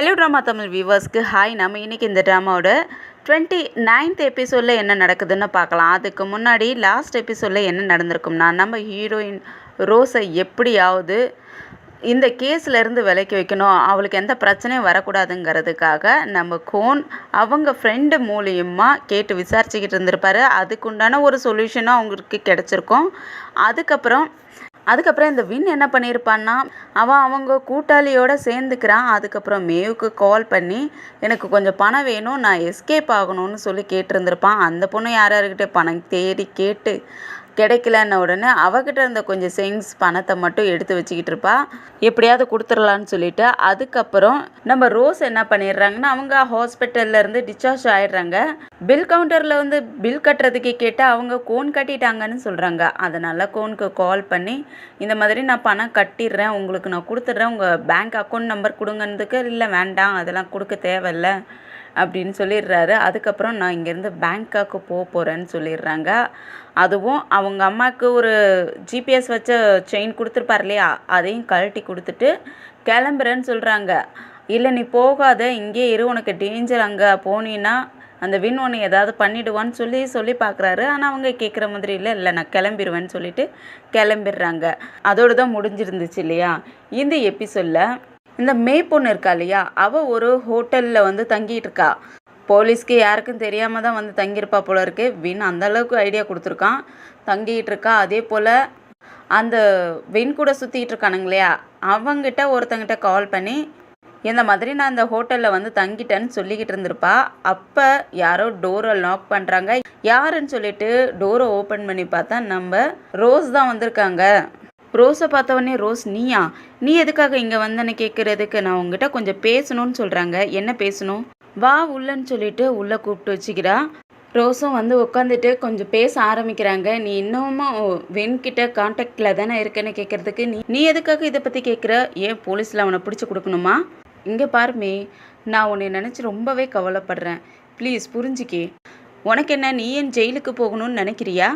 Hello drama Tamil வியூவர்ஸ்க்கு hi. நம்ம இன்றைக்கி இந்த ட்ராமாவோட 29th எபிசோடில் என்ன நடக்குதுன்னு பார்க்கலாம். அதுக்கு முன்னாடி லாஸ்ட் எபிசோடில் என்ன நடந்திருக்கும்னா, நம்ம ஹீரோயின் ரோஸை எப்படியாவது இந்த கேஸ்லேருந்து விலக்கி வைக்கணும், அவளுக்கு எந்த பிரச்சனையும் வரக்கூடாதுங்கிறதுக்காக நம்ம கோன் அவங்க ஃப்ரெண்டு மூலியமாக கேட்டு விசாரிச்சுக்கிட்டு இருந்திருப்பாரு. அதுக்குண்டான ஒரு சொல்யூஷனும் அவங்களுக்கு கிடச்சிருக்கும். அதுக்கப்புறம் இந்த வின் என்ன பண்ணியிருப்பான்னா, அவங்க கூட்டாளியோட சேர்ந்துக்கிறான். அதுக்கப்புறம் மேவுக்கு கால் பண்ணி எனக்கு கொஞ்சம் பணம் வேணும், நான் எஸ்கேப் ஆகணும்னு சொல்லி கேட்டிருந்திருப்பான். அந்த பொண்ணு யார்கிட்ட பணம் தேடி கேட்டு கிடைக்கலன்ன உடனே அவகிட்ட இருந்த கொஞ்சம் பணத்தை மட்டும் எடுத்து வச்சுக்கிட்டு இருப்பா, எப்படியாவது கொடுத்துடலான்னு சொல்லிட்டு. அதுக்கப்புறம் நம்ம ரோஸ் என்ன பண்ணிடுறாங்கன்னா, அவங்க ஹாஸ்பிட்டல்லேருந்து டிஸ்சார்ஜ் ஆகிடுறாங்க. பில் கவுண்டரில் பில் கட்டுறதுக்கு கேட்டால் அவங்க கோன் கட்டிட்டாங்கன்னு சொல்கிறாங்க. அதனால் கோனுக்கு கால் பண்ணி இந்த மாதிரி நான் பணம் கட்டிடுறேன், உங்களுக்கு நான் கொடுத்துட்றேன், உங்கள் பேங்க் அக்கௌண்ட் நம்பர் கொடுங்கன்றதுக்கு இல்லை வேண்டாம் அதெல்லாம் கொடுக்க தேவையில்லை அப்படின்னு சொல்லிடுறாரு. அதுக்கப்புறம் நான் இங்கேருந்து பேங்காக்கு போகிறேன்னு சொல்லிடுறாங்க. அதுவும் அவங்க அம்மாவுக்கு ஒரு ஜிபிஎஸ் வச்ச செயின் கொடுத்துருப்பார் இல்லையா, அதையும் கழட்டி கொடுத்துட்டு கிளம்புறேன்னு சொல்கிறாங்க. இல்லை நீ போகாத, இங்கே இரு, உனக்கு டேஞ்சர், அங்கே போனீன்னா அந்த வின் ஒன்று ஏதாவது பண்ணிவிடுவான்னு சொல்லி பார்க்குறாரு. ஆனால் அவங்க கேட்குற மாதிரி இல்லை நான் கிளம்பிடுவேன்னு சொல்லிட்டு கிளம்பிடுறாங்க. அதோடு தான் முடிஞ்சிருந்துச்சு இல்லையா இந்த எபிசோடில். இந்த மே பொண்ணு இருக்கா இல்லையா, அவள் ஒரு ஹோட்டலில் தங்கிட்டு இருக்கா. போலீஸ்க்கு யாருக்கும் தெரியாமல் தான் தங்கியிருப்பா போல இருக்கு. வின் அந்தளவுக்கு ஐடியா கொடுத்துருக்கான், தங்கிட்டு இருக்கா. அதே போல் அந்த வின் கூட சுற்றிக்கிட்டு இருக்கானுங்க இல்லையா, அவங்கிட்ட ஒருத்தங்கிட்ட கால் பண்ணி இந்த மாதிரி நான் அந்த ஹோட்டலில் தங்கிட்டேன்னு சொல்லிக்கிட்டு இருந்திருப்பா. அப்போ யாரோ டோரை லாக் பண்ணுறாங்க. யாருன்னு சொல்லிட்டு டோரை ஓப்பன் பண்ணி பார்த்தா நம்ம ரோஸ் தான் வந்திருக்காங்க. ரோஸை பார்த்தவொடனே, ரோஸ் நீ எதுக்காக இங்கே வந்தேன்னு கேட்குறதுக்கு நான் உங்ககிட்ட கொஞ்சம் பேசணும்னு சொல்கிறாங்க. என்ன பேசணும், வா உள்ளன்னு சொல்லிட்டு உள்ளே கூப்பிட்டு வச்சுக்கிறா. ரோஸும் உட்காந்துட்டு கொஞ்சம் பேச ஆரம்பிக்கிறாங்க. நீ இன்னமும் வெண்கிட்ட கான்டாக்டில் தானே இருக்கேன்னு கேட்குறதுக்கு நீ எதுக்காக இதை பற்றி கேட்குற, ஏன் போலீஸில் அவனை பிடிச்சி கொடுக்கணுமா? இங்கே பாருமே, நான் உன்னை நினச்சி ரொம்பவே கவலைப்படுறேன், ப்ளீஸ் புரிஞ்சிக்கே. உனக்கு என்ன, நீ ஏன் ஜெயிலுக்கு போகணும்னு நினைக்கிறியா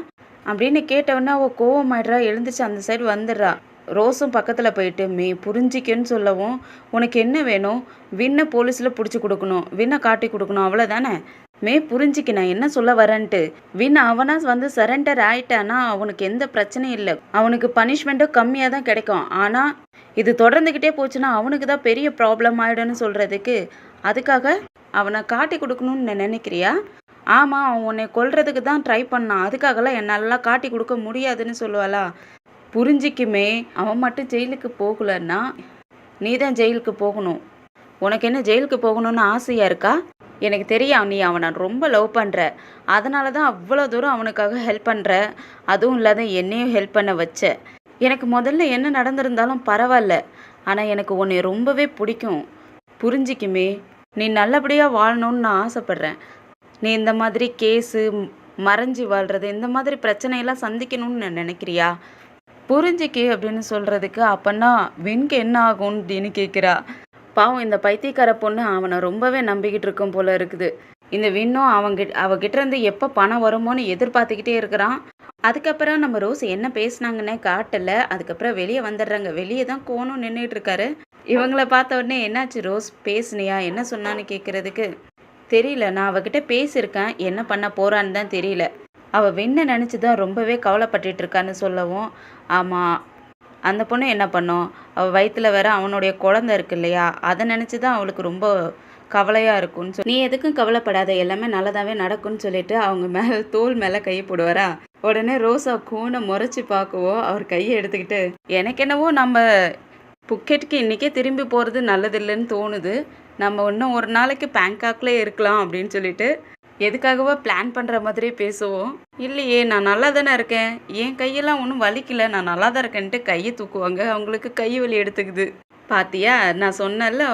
அப்படின்னு கேட்டவொன்னே அவள் கோவமாயிடுறா. எழுந்துச்சு அந்த சைடு வந்துடுறா. ரோஸும் பக்கத்தில் போயிட்டு புரிஞ்சிக்கன்னு சொல்லவும், உனக்கு என்ன வேணும், வின்னை போலீஸில் பிடிச்சி கொடுக்கணும், வின்னை காட்டி கொடுக்கணும், அவ்வளோதானே. புரிஞ்சிக்க நான் என்ன சொல்ல வரேன்ட்டு. வின் அவனா சரண்டர் ஆயிட்டானா அவனுக்கு எந்த பிரச்சனையும் இல்லை, அவனுக்கு பனிஷ்மெண்ட்டும் கம்மியாக தான் கிடைக்கும். ஆனால் இது தொடர்ந்துக்கிட்டே போச்சுன்னா அவனுக்கு தான் பெரிய ப்ராப்ளம் ஆகிடும்னு சொல்கிறதுக்கு அதுக்காக அவனை காட்டி கொடுக்கணும்னு நினைக்கிறியா? ஆமாம், அவன் உன்னை கொல்றதுக்கு தான் ட்ரை பண்ணான், அதுக்காகலாம் என்னாலலாம் காட்டி கொடுக்க முடியாதுன்னு சொல்லுவாளா? புரிஞ்சிக்குமே, அவன் மட்டும் ஜெயிலுக்கு போகலன்னா நீ தான் ஜெயிலுக்கு போகணும். உனக்கு என்ன ஜெயிலுக்கு போகணும்னு ஆசையாக இருக்கா? எனக்கு தெரியும், நீ அவனை ரொம்ப லவ் பண்ணுற, அதனால தான் அவ்வளோ தூரம் அவனுக்காக ஹெல்ப் பண்ணுற. அதுவும் இல்லாத என்னையும் ஹெல்ப் பண்ண வச்ச. எனக்கு முதல்ல என்ன நடந்திருந்தாலும் பரவாயில்ல, ஆனால் எனக்கு உன்னை ரொம்பவே பிடிக்கும். புரிஞ்சிக்குமே, நீ நல்லபடியாக வாழணும்னு நான் ஆசைப்பட்றேன். நீ இந்த மாதிரி கேஸு, மறைஞ்சி வாழ்கிறது, இந்த மாதிரி பிரச்சனையெல்லாம் சந்திக்கணும்னு நினைக்கிறியா? புரிஞ்சிக்கு அப்படின்னு சொல்கிறதுக்கு அப்போன்னா வின்க்கு என்ன ஆகும்னு அப்படின்னு கேட்குறா. பாவம் இந்த பைத்தியக்கார பொண்ணு அவனை ரொம்பவே நம்பிக்கிட்டு இருக்கும் போல இருக்குது. இந்த வின்னும் அவகிட்ட இருந்து எப்போ பணம் வருமோன்னு எதிர்பார்த்துக்கிட்டே இருக்கிறான். அதுக்கப்புறம் நம்ம ரோஸ் என்ன பேசினாங்கன்னே காட்டலை. அதுக்கப்புறம் வெளியே வந்துடுறாங்க. வெளியே தான் கோனும் நின்றுட்டு இருக்காரு. இவங்கள பார்த்த உடனே, என்னாச்சு ரோஸ், பேசுனியா, என்ன சொன்னான்னு கேட்குறதுக்கு, தெரியல, நான் அவகிட்ட பேசியிருக்கேன், என்ன பண்ண போகிறான்னு தான் தெரியல, அவள் வின்னை நினச்சி தான் ரொம்பவே கவலைப்பட்டுட்டு இருக்கான்னு சொல்லவும், ஆமாம் அந்த பொண்ணு என்ன பண்ணோம், அவள் வயிற்றில் வேற அவனுடைய குழந்தை இருக்கு இல்லையா, அதை நினச்சி தான் அவளுக்கு ரொம்ப கவலையாக இருக்கும்னு சொல்லி, நீ எதுக்கும் கவலைப்படாத, எல்லாமே நல்லதாகவே நடக்கும்னு சொல்லிட்டு அவங்க மேலே தோல் மேலே கையை போடுவாரா. உடனே ரோஸா கூனை முறைச்சி பார்க்குவோம். அவர் கையை எடுத்துக்கிட்டு, எனக்கு என்னவோ நம்ம புக்கெட்டுக்கு இன்றைக்கே திரும்பி போகிறது நல்லதில்லைன்னு தோணுது, நம்ம இன்னும் ஒரு நாளைக்கு பேங்காக்லேயே இருக்கலாம் அப்படின்னு சொல்லிட்டு எதுக்காகவோ பிளான் பண்ணுற மாதிரியே பேசுவோம். இல்லையே, நான் நல்லா தானே இருக்கேன், என் கையெல்லாம் ஒன்றும் வலிக்கல, நான் நல்லா தான் இருக்கேன்ட்டு கையை தூக்குவாங்க. அவங்களுக்கு கை வலி எடுத்துக்குது. பாத்தியா, நான் சொன்னல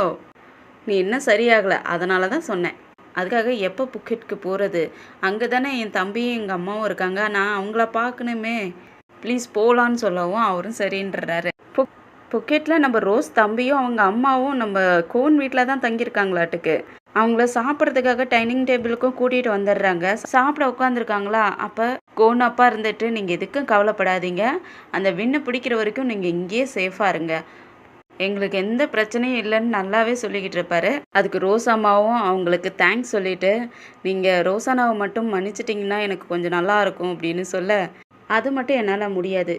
நீ இன்னும் சரியாகலை, அதனால தான் சொன்னேன். அதுக்காக எப்போ புக்கெட்டுக்கு போகிறது, அங்கே தானே என் தம்பியும் எங்கள் அம்மாவும் இருக்காங்க, நான் அவங்கள பார்க்கணுமே, ப்ளீஸ் போகலான்னு சொல்லவும் அவரும் சரின்றாரு. புக்கெட்டில் நம்ம ரோஸ் தம்பியும் அவங்க அம்மாவும் நம்ம கோன் வீட்டில் தான் தங்கியிருக்காங்களாட்டுக்கு. அவங்கள சாப்பிட்றதுக்காக டைனிங் டேபிளுக்கும் கூட்டிகிட்டு வந்துடுறாங்க. சாப்பிட உட்காந்துருக்காங்களா. அப்போ கோன் அப்பா இருந்துட்டு, நீங்கள் எதுக்கும் கவலைப்படாதீங்க, அந்த வின்னை பிடிக்கிற வரைக்கும் நீங்கள் இங்கேயே சேஃபாக இருங்க, எங்களுக்கு எந்த பிரச்சனையும் இல்லைன்னு நல்லாவே சொல்லிக்கிட்டு இருப்பாரு. அதுக்கு ரோசாம்மாவும் அவங்களுக்கு தேங்க்ஸ் சொல்லிட்டு, "நீங்க ரோசானாவ மட்டும் மன்னிச்சிட்டிங்கன்னா எனக்கு கொஞ்சம் நல்லாயிருக்கும்" அப்படின்னு சொல்ல, "அது மட்டும் என்னால முடியாது.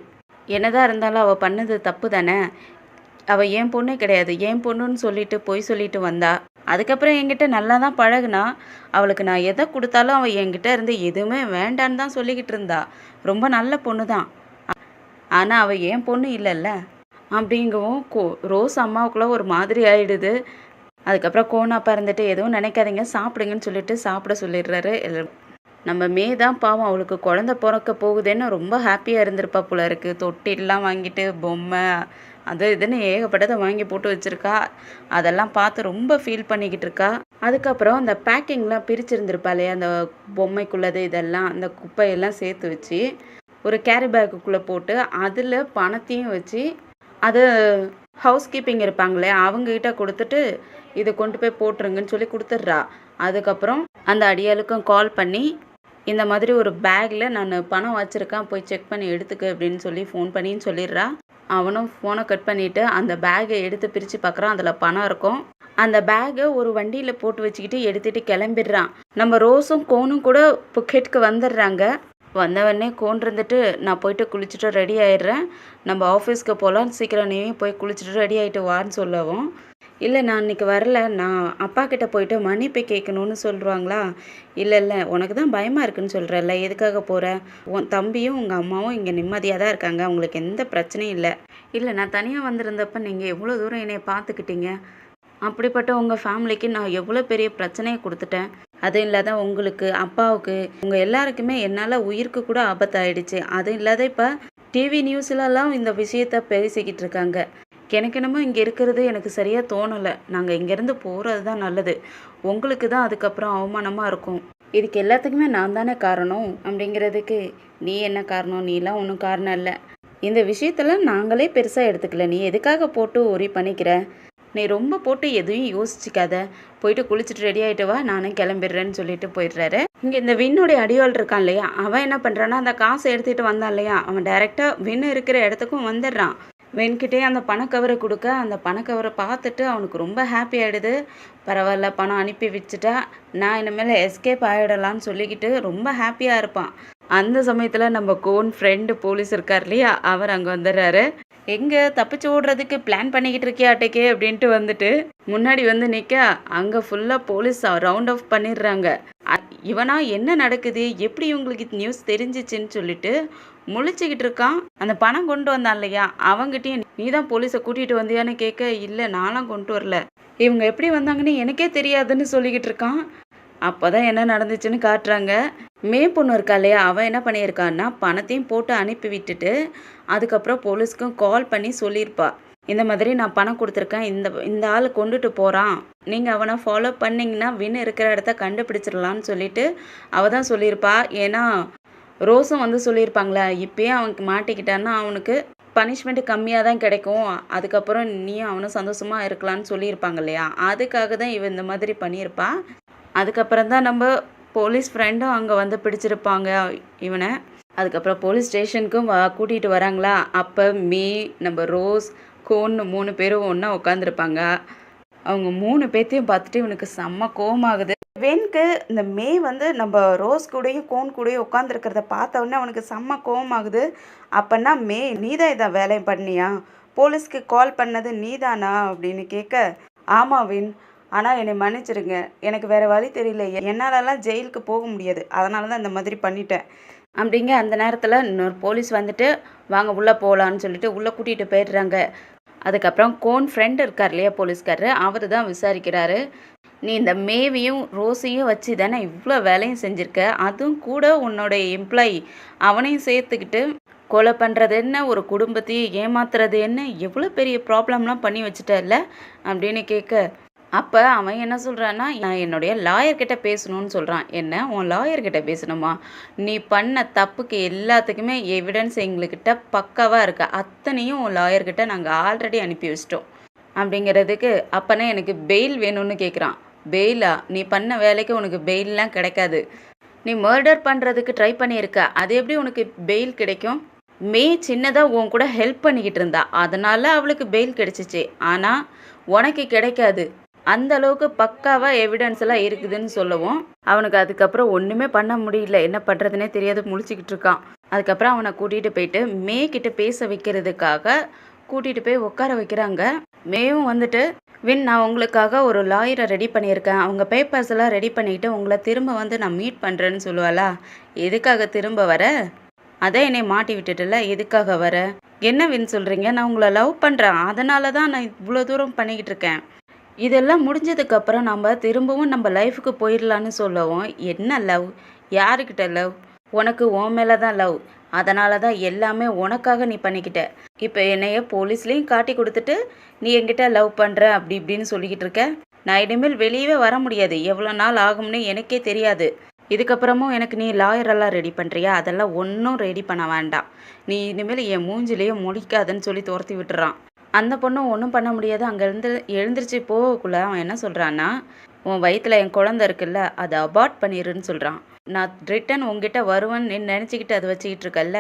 என்னதான் இருந்தாலும் அவ பண்ணது தப்பு தானே. அவ என் பொண்ணே கிடையாது. என் பொண்ணுன்னு சொல்லிட்டு பொய் சொல்லிட்டு வந்தா. அதுக்கப்புறம் என்கிட்ட நல்லா தான் பழகுனா. அவளுக்கு நான் எத குடுத்தாலும் அவ என்கிட்ட இருந்து எதுவுமே வேண்டான்னு தான் சொல்லிக்கிட்டு இருந்தா. ரொம்ப நல்ல பொண்ணு தான். ஆனா அவ என் பொண்ணு இல்லல்ல." அப்படிங்கவும் ரோஸ் அம்மாவுக்குள்ள ஒரு மாதிரி ஆயிடுது. அதுக்கப்புறம் கோனாப்பா இருந்துட்டு, "எதுவும் நினைக்காதீங்க, சாப்பிடுங்கன்னு" சொல்லிட்டு சாப்பிட சொல்லிடுறாரு. நம்ம மே தான் பாவம் அவளுக்கு குழந்தை பொறக்க போகுதேன்னு ரொம்ப ஹாப்பியாக இருந்திருப்பா போல இருக்கு. தொட்டில்லாம் வாங்கிட்டு பொம்மை அது இதுன்னு ஏகப்பட்டதை வாங்கி போட்டு வச்சிருக்கா. அதெல்லாம் பார்த்து ரொம்ப ஃபீல் பண்ணிக்கிட்டு இருக்கா. அதுக்கப்புறம் அந்த பேக்கிங்லாம் பிரிச்சிருந்திருப்பா இல்லையா, அந்த பொம்மைக்குள்ளது இதெல்லாம் அந்த குப்பையெல்லாம் சேர்த்து வச்சு ஒரு கேரி பேக்குக்குள்ளே போட்டு அதில் பணத்தையும் வச்சு அது ஹவுஸ் கீப்பிங் இருப்பாங்களே அவங்ககிட்ட கொடுத்துட்டு இதை கொண்டு போய் போட்டுருங்கன்னு சொல்லி கொடுத்துட்றா. அதுக்கப்புறம் அந்த அடியாளுக்கும் கால் பண்ணி, இந்த மாதிரி ஒரு பேக்கில் நான் பணம் வச்சுருக்கேன், போய் செக் பண்ணி எடுத்துக்க அப்படின்னு சொல்லி ஃபோன் பண்ணின்னு சொல்லிடுறா. அவனும் ஃபோனை கட் பண்ணிவிட்டு அந்த பேக்கை எடுத்து பிரித்து பார்க்குறான். அதில் பணம் இருக்கும். அந்த பேக்கை ஒரு வண்டியில் போட்டு வச்சுக்கிட்டு எடுத்துகிட்டு கிளம்பிடுறான். நம்ம ரோஸும் கோனும் கூட புக்கெட்டுக்கு வந்துடுறாங்க. வந்தவொடனே கோன் இருந்துட்டு, "நான் போயிட்டு குளிச்சுட்டு ரெடி ஆயிடுறேன், நம்ம ஆஃபீஸ்க்கு போகலாம், சீக்கிரம் நீயும் போய் குளிச்சுட்டு ரெடி ஆகிட்டு வான்னு" சொல்லவும், "இல்லை நான் இன்னைக்கு வரல, நான் அப்பா கிட்ட போயிட்டு மன்னிப்பு கேட்கணும்னு சொல்லுவாங்களா." "இல்லை இல்லை, உனக்கு தான் பயமாக இருக்குன்னு சொல்கிறல்ல, எதுக்காக போகிற? உன் தம்பியும் உங்கள் அம்மாவும் இங்கே நிம்மதியாக தான் இருக்காங்க, அவங்களுக்கு எந்த பிரச்சனையும் இல்லை. இல்லை நான் தனியாக வந்திருந்தப்ப நீங்கள் எவ்வளோ தூரம் என்னை பார்த்துக்கிட்டீங்க. அப்படிப்பட்ட உங்கள் ஃபேமிலிக்கு நான் எவ்வளோ பெரிய பிரச்சனையை கொடுத்துட்டேன். அதுவும் இல்லாத உங்களுக்கு, அப்பாவுக்கு, உங்கள் எல்லாருக்குமே என்னால் உயிருக்கு கூட ஆபத்தாயிடுச்சு. அதுவும் இல்லாத இப்போ டிவி நியூஸ்லலாம் இந்த விஷயத்த பேசிக்கிட்டு இருக்காங்க. எனக்கு என்னமோ இங்கே இருக்கிறது எனக்கு சரியாக தோணலை. நாங்கள் இங்கேருந்து போகிறது தான் நல்லது. உங்களுக்கு தான் அதுக்கப்புறம் அவமானமாக இருக்கும். இதுக்கு எல்லாத்துக்குமே நான் தானே காரணம்." அப்படிங்கிறதுக்கு, "நீ என்ன காரணம்? நீலாம் ஒன்றும் காரணம் இல்லை. இந்த விஷயத்தெல்லாம் நாங்களே பெருசாக எடுத்துக்கல. நீ எதுக்காக போட்டு ஒரி பண்ணிக்கிற? நீ ரொம்ப போட்டு எதுவும் யோசிச்சிக்காத. போயிட்டு குளிச்சுட்டு ரெடி ஆகிட்டு வா, நானும் கிளம்பிடுறேன்னு" சொல்லிட்டு போயிடுறாரு. இங்கே இந்த வின்னுடைய அடியாள் இருக்கான் இல்லையா, அவன் என்ன பண்ணுறான்னா அந்த காசை எடுத்துகிட்டு வந்தான் இல்லையா, அவன் டைரெக்டாக வின் இருக்கிற இடத்துக்கும் வந்துடுறான். வெண்கிட்டே அந்த பணக்கவரை கொடுக்க, அந்த பணக்கவரை பார்த்துட்டு அவனுக்கு ரொம்ப ஹாப்பி ஆகிடுது. பரவாயில்ல, பணம் அனுப்பி வச்சுட்டா, நான் இனிமேல் எஸ்கேப் ஆகிடலான்னு சொல்லிக்கிட்டு ரொம்ப ஹாப்பியாக இருப்பான். அந்த சமயத்தில் நம்ம கோன் ஃப்ரெண்டு போலீஸ் இருக்கார் இல்லையா, அவர் அங்கே வந்துடுறாரு. "எங்கே தப்பிச்சு ஓடுறதுக்கு பிளான் பண்ணிக்கிட்டு இருக்கியாட்டேக்கே" அப்படின்ட்டு வந்துட்டு முன்னாடி வந்து நிற்க, அங்கே ஃபுல்லாக போலீஸ் ரவுண்ட் ஆஃப் பண்ணிடுறாங்க. இவனா என்ன நடக்குது, எப்படி இவங்களுக்கு நியூஸ் தெரிஞ்சிச்சுன்னு சொல்லிட்டு முழிச்சுக்கிட்டு இருக்கான். அந்த பணம் கொண்டு வந்தான் இல்லையா, அவங்ககிட்டயும் "நீ தான் போலீஸை கூட்டிகிட்டு வந்தியான்னு" கேட்க, "இல்லை நான்லாம் கொண்டு வரல, இவங்க எப்படி வந்தாங்கன்னு எனக்கே தெரியாதுன்னு" சொல்லிக்கிட்டு இருக்கான். அப்போ தான் என்ன நடந்துச்சுன்னு காட்டுறாங்க. மே பொண்ணு இருக்கா இல்லையா, அவன் என்ன பண்ணியிருக்கான்னா பணத்தையும் போட்டு அனுப்பி விட்டுட்டு அதுக்கப்புறம் போலீஸ்க்கும் கால் பண்ணி சொல்லியிருப்பா, "இந்த மாதிரி நான் பணம் கொடுத்துருக்கேன், இந்த இந்த ஆள் கொண்டுட்டு போகிறான், நீங்கள் அவனை ஃபாலோ பண்ணிங்கன்னா வின் இருக்கிற இடத்த கண்டுபிடிச்சிடலான்னு" சொல்லிட்டு அவள் தான் சொல்லியிருப்பா. ஏன்னா ரோஸும் வந்து சொல்லியிருப்பாங்களே, இப்போயே அவனுக்கு மாட்டிக்கிட்டான்னா அவனுக்கு பனிஷ்மெண்ட்டு கம்மியாக தான் கிடைக்கும், அதுக்கப்புறம் நீயும் அவனும் சந்தோஷமாக இருக்கலான்னு சொல்லியிருப்பாங்க இல்லையா, அதுக்காக தான் இவன் இந்த மாதிரி பண்ணியிருப்பா. அதுக்கப்புறம் தான் நம்ம போலீஸ் ஃப்ரெண்டும் அங்கே வந்து பிடிச்சிருப்பாங்க இவனை. அதுக்கப்புறம் போலீஸ் ஸ்டேஷனுக்கும் கூட்டிகிட்டு வராங்களா, அப்போ மீ, நம்ம ரோஸ், கோன்னு 3 பேரும் ஒன்றா உட்காந்துருப்பாங்க. அவங்க 3 பேர்த்தையும் பார்த்துட்டு இவனுக்கு செம்ம கோவமாகுது. வென்க்கு இந்த மே வந்து நம்ம ரோஸ் கூடயும் கோன் கூடயும் உட்காந்துருக்கிறத பார்த்த உடனே அவனுக்கு செம்ம கோவமாகுது. அப்போன்னா, "மே நீ தான் இதை வேலையை பண்ணியா? போலீஸ்க்கு கால் பண்ணது நீதானா?" அப்படின்னு கேட்க, "ஆமாம் வின், ஆனால் என்னை மன்னிச்சிருங்க, எனக்கு வேறு வழி தெரியல, என்னாலலாம் ஜெயிலுக்கு போக முடியாது, அதனால தான் இந்த மாதிரி பண்ணிட்டேன்." அப்படிங்க அந்த நேரத்தில் இன்னொரு போலீஸ் வந்துட்டு, "வாங்க உள்ளே போகலான்னு" சொல்லிட்டு உள்ளே கூட்டிகிட்டு போயிடுறாங்க. அதுக்கப்புறம் கோன் ஃப்ரெண்ட் இருக்கார் இல்லையா போலீஸ்காரரு, அவர் தான் விசாரிக்கிறாரு. "நீ இந்த மேவையும் ரோஸையும் வச்சு தானே இவ்வளோ வேலையும் செஞ்சுருக்க, அதுவும் கூட உன்னோட எம்ப்ளாயி அவனையும் சேர்த்துக்கிட்டு கொலை பண்ணுறது என்ன, ஒரு குடும்பத்தையும் ஏமாத்துறது என்ன, எவ்வளோ பெரிய ப்ராப்ளம்லாம் பண்ணி வச்சுட்டல" அப்படின்னு கேட்க, அப்போ அவன் என்ன சொல்கிறான்னா, "நான் என்னுடைய லாயர்கிட்ட பேசணும்னு" சொல்கிறான். "என்ன, உன் லாயர்கிட்ட பேசணுமா? நீ பண்ண தப்புக்கு எல்லாத்துக்குமே எவிடன்ஸ் எங்கள்கிட்ட பக்காவாக இருக்கு, அத்தனையும் உன் லாயர்கிட்ட நாங்கள் ஆல்ரெடி அனுப்பி வச்சிட்டோம்." அப்படிங்கிறதுக்கு, "அப்போனா எனக்கு பெயில் வேணும்னு" கேட்குறான். "பெயிலா? நீ பண்ண வேலைக்கு உனக்கு பெயிலெலாம் கிடைக்காது. நீ மர்டர் பண்ணுறதுக்கு ட்ரை பண்ணியிருக்க, அது எப்படி உனக்கு பெயில் கிடைக்கும்?" மே சின்னதா உன் கூட ஹெல்ப் பண்ணிக்கிட்டு இருந்தா. அதனால அவளுக்கு பெயில் கிடைச்சுச்சு. ஆனா, உனக்கு கிடைக்காது. அந்த அளவுக்கு பக்காவா எவிடன்ஸ் எல்லாம் இருக்குதுன்னு சொல்லவும், அவனுக்கு அதுக்கப்புறம் ஒண்ணுமே பண்ண முடியல. என்ன பண்றதுன்னே தெரியாத முழிச்சுக்கிட்டு இருக்கான். அதுக்கப்புறம் அவன கூட்டிட்டு போயிட்டு மே கிட்ட பேச வைக்கிறதுக்காக கூட்டிட்டு போய் உட்கார வைக்கிறாங்க. மேவும் வந்துட்டு, "வின், நான் உங்களுக்காக ஒரு லாயர ரெடி பண்ணியிருக்கேன். அவங்க பேப்பர்ஸ் எல்லாம் ரெடி பண்ணிட்டு உங்கள திரும்ப வந்து நான் மீட் பண்றேன்னு" சொல்லுவாளா? "எதுக்காக திரும்ப வர? அதான் என்னைய மாட்டி விட்டுட்டல்ல, எதுக்காக வர?" "என்ன வின் சொல்றீங்க? நான் உங்கள லவ் பண்றேன். அதனால தான் நான் இவ்ளோ தூரம் பண்ணிக்கிட்டு இருக்கேன். இதெல்லாம் முடிஞ்சதுக்கப்புறம் நம்ம திரும்பவும் நம்ம லைஃப்க்கு போயிடலான்னு" சொல்லவும், "என்ன லவ்? யாருக்கிட்ட லவ்? உனக்கு உன் மேல தான் லவ். அதனால தான் எல்லாமே உனக்காக நீ பண்ணிக்கிட்ட. இப்போ என்னைய போலீஸ்லேயும் காட்டி கொடுத்துட்டு நீ என்கிட்ட லவ் பண்ணுற அப்படி இப்படின்னு சொல்லிக்கிட்டு இருக்க. நான் இனிமேல் வெளியவே வர முடியாது. எவ்வளோ நாள் ஆகும்னு எனக்கே தெரியாது. இதுக்கப்புறமும் எனக்கு நீ லாயரெல்லாம் ரெடி பண்ணுறியா? அதெல்லாம் ஒன்றும் ரெடி பண்ண வேண்டாம். நீ இனிமேல் என் மூஞ்சிலேயே முழிக்காதன்னு சொல்லி துரத்தி விட்டுறான். அந்த பொண்ணும் ஒன்றும் பண்ண முடியாது. அங்கேருந்து எழுந்திரிச்சு போகக்குள்ள அவன் என்ன சொல்கிறான்னா, உன் வயித்துல என் குழந்தை இருக்குல்ல, அதை அபார்ட் பண்ணிடுன்னு சொல்கிறான். நான் ரிட்டன் உங்ககிட்ட வருவேன்னு நீ நினச்சிக்கிட்டு அதை வச்சுக்கிட்டு இருக்கல்ல,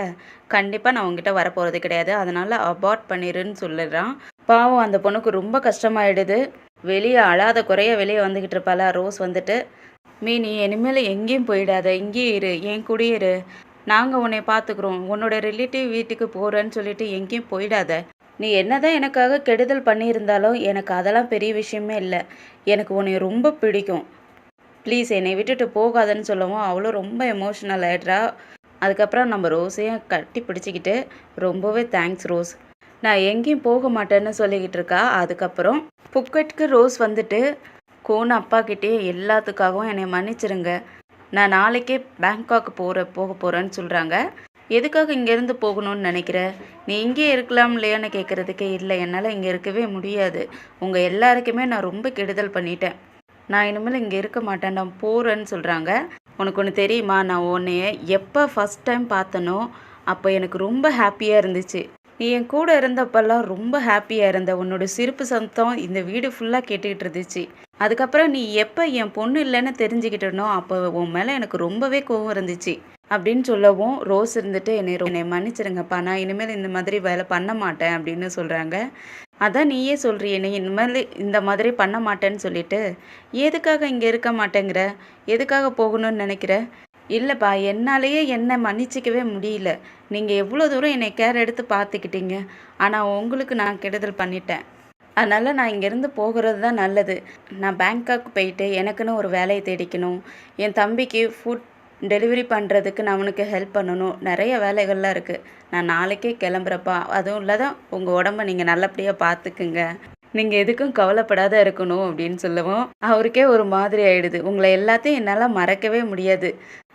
கண்டிப்பாக நான் உங்ககிட்ட வரப்போகிறது கிடையாது. அதனால் அபார்ட் பண்ணிடுன்னு சொல்லிடுறான். பாவம் அந்த பொண்ணுக்கு ரொம்ப கஷ்டமாயிடுது. வெளியே அழாத குறைய வெளியே வந்துக்கிட்டு இருப்பாளா ரோஸ் வந்துட்டு, "மீ, நீ இனிமேல் எங்கேயும் போயிடாத, இங்கேயே இரு, என் கூடயே இரு. நாங்கள் உன்னை பார்த்துக்குறோம். உன்னோட ரிலேட்டிவ் வீட்டுக்கு போகிறேன்னு சொல்லிட்டு எங்கேயும் போயிடாத. நீ என்னதான் எனக்காக கெடுதல் பண்ணியிருந்தாலும் எனக்கு அதெல்லாம் பெரிய விஷயமே இல்லை. எனக்கு உன்னை ரொம்ப பிடிக்கும். ப்ளீஸ் என்னை விட்டுட்டு போகாதன்னு" சொல்லவும் அவளும் ரொம்ப எமோஷ்னல் ஆகிட்றா. அதுக்கப்புறம் நம்ம ரோஸையும் கட்டி பிடிச்சிக்கிட்டு, "ரொம்பவே தேங்க்ஸ் ரோஸ், நான் எங்கேயும் போக மாட்டேன்னு" சொல்லிக்கிட்டு இருக்கா. அதுக்கப்புறம் புக்கெட்டுக்கு ரோஸ் வந்துட்டு, "கோன் அப்பா கிட்டே எல்லாத்துக்காகவும் என்னை மன்னிச்சிருங்க. நான் நாளைக்கே பேங்காக் போக போகிறேன்னு சொல்கிறாங்க. எதுக்காக இங்கேருந்து போகணும்னு நினைக்கிற? நீ இங்கே இருக்கலாம் இல்லையான்னு கேட்குறதுக்கே, இல்லை என்னால் இங்கே இருக்கவே முடியாது. உங்கள் எல்லாருக்குமே நான் ரொம்ப கெடுதல் பண்ணிட்டேன். நான் இனிமேல் இங்கே இருக்க மாட்டேன், நான் போகிறேன்னு சொல்கிறாங்க. உனக்கு ஒன்று தெரியுமா, நான் உன்னைய எப்போ ஃபஸ்ட் டைம் பார்த்தனோ அப்போ எனக்கு ரொம்ப ஹாப்பியாக இருந்துச்சு. நீ என் கூட இருந்தப்பெல்லாம் ரொம்ப ஹாப்பியாக இருந்த. உன்னோட சிரிப்பு சத்தம் இந்த வீடு ஃபுல்லாக கேட்டுக்கிட்டு இருந்துச்சு. அதுக்கப்புறம் நீ எப்போ என் பொண்ணு இல்லைன்னு தெரிஞ்சுக்கிட்டனோ அப்போ உன் மேலே எனக்கு ரொம்பவே கோவம் இருந்துச்சு" அப்படின்னு சொல்லவும், ரோஸ் இருந்துட்டு, என்னை மன்னிச்சிருங்கப்பா, நான் இனிமேல் இந்த மாதிரி வேலை பண்ண மாட்டேன்" அப்படின்னு சொல்கிறாங்க. "அதான் நீயே சொல்கிறியே, நீ இனிமேல் இந்த மாதிரி பண்ண மாட்டேன்னு சொல்லிட்டு எதுக்காக இங்கே இருக்க மாட்டேங்கிற? எதுக்காக போகணும்னு நினைக்கிற?" "இல்லைப்பா, என்னாலேயே என்னை மன்னிச்சிக்கவே முடியல. நீங்கள் எவ்வளோ தூரம் என்னை கேர் எடுத்து பார்த்துக்கிட்டீங்க. ஆனால் உங்களுக்கு நான் கெடுதல் பண்ணிட்டேன். அதனால் நான் இங்கேருந்து போகிறது தான் நல்லது. நான் பேங்காக் போயிட்டு எனக்குன்னு ஒரு வேலையை தேடிக்கணும். என் தம்பிக்கு ஃபுட் டெலிவரி பண்ணுறதுக்கு நான் அவனுக்கு ஹெல்ப் பண்ணணும். நிறைய வேலைகள்லாம் இருக்குது. நான் நாளைக்கே கிளம்புறப்பா. அதுவும் இல்லாத உங்கள் உடம்ப நீங்கள் நல்லபடியாக பார்த்துக்குங்க. நீங்கள் எதுக்கும் கவலைப்படாத இருக்கணும்" அப்படின்னு சொல்லவும் அவருக்கே ஒரு மாதிரி ஆயிடுது. "உங்களை எல்லாத்தையும் என்னால் மறக்கவே முடியாது.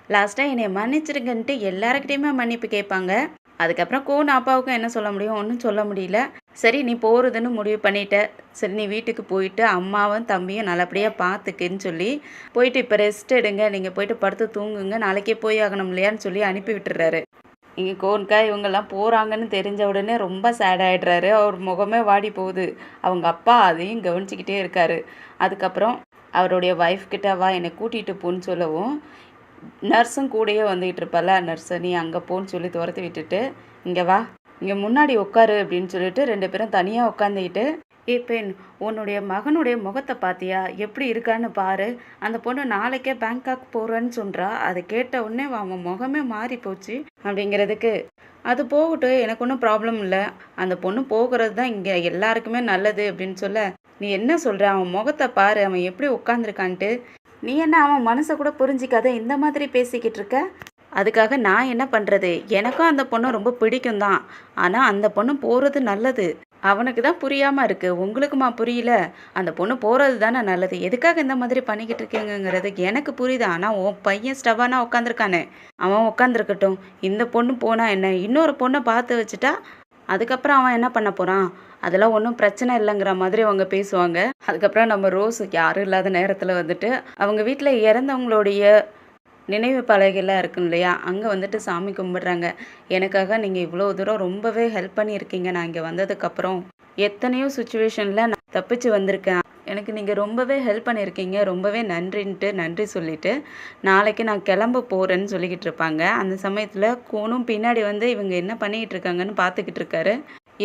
லாஸ்ட்டாக என்னை மன்னிச்சிருங்கன்ட்டு எல்லாருக்கிட்டையுமே மன்னிப்பு கேட்பாங்க. அதுக்கப்புறம் கோன் அப்பாவுக்கும் என்ன சொல்ல முடியும்? ஒன்றும் சொல்ல முடியல. சரி, நீ போகிறதுன்னு முடிவு பண்ணிட்ட. சரி, நீ வீட்டுக்கு போயிட்டு அம்மாவும் தம்பியும் நல்லபடியாக பார்த்துக்குன்னு சொல்லி போயிட்டு, இப்போ ரெஸ்ட் எடுங்க, நீங்கள் போயிட்டு படுத்து தூங்குங்க, நாளைக்கே போய் ஆகணும் இல்லையான்னு சொல்லி அனுப்பி விட்டுறாரு. இங்கே கோன்கா இவங்கெல்லாம் போகிறாங்கன்னு தெரிஞ்ச உடனே ரொம்ப சேட் ஆகிடுறாரு. அவர் முகமே வாடி போகுது. அவங்க அப்பா அதையும் கவனிச்சிக்கிட்டே இருக்காரு. அதுக்கப்புறம் அவருடைய ஒய்ஃப் கிட்ட, "வா, என்னை கூட்டிகிட்டு போன்னு" சொல்லவும், நர்ஸும் கூடயே வந்துக்கிட்டு இருப்பாள, "நர்ஸை நீ அங்கே போன்னு" சொல்லி துரத்தி விட்டுட்டு, "இங்கே வா, இங்கே முன்னாடி உட்காரு" அப்படின்னு சொல்லிட்டு 2 பேரும் தனியாக உட்காந்துக்கிட்டு, "ஏ பெண், உன்னுடைய மகனுடைய முகத்தை பார்த்தியா? எப்படி இருக்கான்னு பாரு. அந்த பொண்ணு நாளைக்கே பேங்காக் போகிறேன்னு சொல்கிறா. அதை கேட்ட உடனே அவன் முகமே மாறி போச்சு" அப்படிங்கிறதுக்கு, "அது போகட்டும், எனக்கு ஒன்றும் ப்ராப்ளம் இல்லை. அந்த பொண்ணு போகிறது தான் இங்கே எல்லாருக்குமே நல்லது" அப்படின்னு சொல்ல, "நீ என்ன சொல்கிற? அவன் முகத்தை பாரு, அவன் எப்படி உட்காந்துருக்கான்ட்டு. நீ என்ன அவன் மனசை கூட புரிஞ்சிக்காத இந்த மாதிரி பேசிக்கிட்டு இருக்க? அதுக்காக நான் என்ன பண்ணுறது? எனக்கும் அந்த பொண்ணை ரொம்ப பிடிக்கும் தான். ஆனால் அந்த பொண்ணு போகிறது நல்லது. அவனுக்கு தான் புரியாமல் இருக்குது. உங்களுக்குமா புரியல? அந்த பொண்ணு போகிறது தானே நல்லது. எதுக்காக இந்த மாதிரி பண்ணிக்கிட்டு இருக்கீங்கிறது எனக்கு புரியுது. ஆனால் உன் பையன் ஸ்டபானா உட்காந்துருக்கானே, அவன் உட்காந்துருக்கட்டும். இந்த பொண்ணு போனால் என்ன? இன்னொரு பொண்ணை பார்த்து வச்சுட்டா அதுக்கப்புறம் அவன் என்ன பண்ண போகிறான்? அதெல்லாம் ஒன்றும் பிரச்சனை இல்லைங்கிற மாதிரி அவங்க பேசுவாங்க. அதுக்கப்புறம் நம்ம ரோஸ் யாரும் இல்லாத நேரத்தில் வந்துட்டு அவங்க வீட்டில் இறந்தவங்களுடைய நினைவு பலகைலாம் இருக்கும் இல்லையா, அங்கே வந்துட்டு சாமி கும்பிட்றாங்க. "எனக்காக நீங்கள் இவ்வளோ தூரம் ரொம்பவே ஹெல்ப் பண்ணியிருக்கீங்க. நான் இங்கே வந்ததுக்கப்புறம் எத்தனையோ சுச்சுவேஷனில் நான் தப்பிச்சு வந்திருக்கேன். எனக்கு நீங்கள் ரொம்பவே ஹெல்ப் பண்ணியிருக்கீங்க, ரொம்பவே நன்றின்ட்டு நன்றி சொல்லிவிட்டு நாளைக்கு நான் கிளம்ப போகிறேன்னு சொல்லிக்கிட்டு இருப்பாங்க. அந்த சமயத்தில் கோனும் பின்னாடி வந்து இவங்க என்ன பண்ணிக்கிட்டு இருக்காங்கன்னு பார்த்துக்கிட்டு இருக்காரு.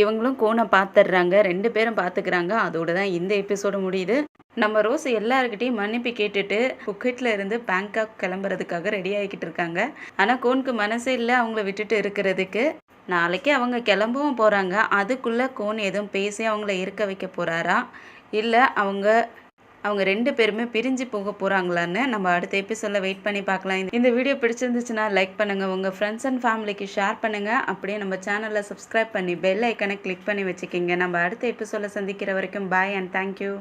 இவங்களும் கோனை பார்த்துடுறாங்க, 2 பேரும் பார்த்துக்கிறாங்க. அதோட தான் இந்த எபிசோடு முடியுது. நம்ம ரோஸ் எல்லாருக்கிட்டையும் மன்னிப்பு கேட்டுட்டு புக்கெட்டில் இருந்து பேங்காக் கிளம்புறதுக்காக ரெடி ஆகிக்கிட்டு இருக்காங்க. ஆனால் கோனுக்கு மனசே இல்லை அவங்கள விட்டுட்டு இருக்கிறதுக்கு. நாளைக்கு அவங்க கிளம்பவும் போகிறாங்க. அதுக்குள்ளே கோன் எதுவும் பேசி அவங்கள இருக்க வைக்க போகிறாரா, இல்லை அவங்க 2 பேருமே பிரிஞ்சு போக போகிறாங்களான்னு நம்ம அடுத்த எபிசோடில் வெயிட் பண்ணி பார்க்கலாம். இந்த வீடியோ பிடிச்சிருந்துச்சுன்னா லைக் பண்ணுங்கள், உங்கள் ஃப்ரெண்ட்ஸ் அண்ட் ஃபேமிலிக்கு ஷேர் பண்ணுங்கள். அப்படியே நம்ம சேனலை சப்ஸ்கிரைப் பண்ணி பெல் ஐக்கனை கிளிக் பண்ணி வச்சுக்கிங்க. நம்ம அடுத்த எபிசோடில் சந்திக்கிற வரைக்கும் பாய் அண்ட் தேங்க்யூ.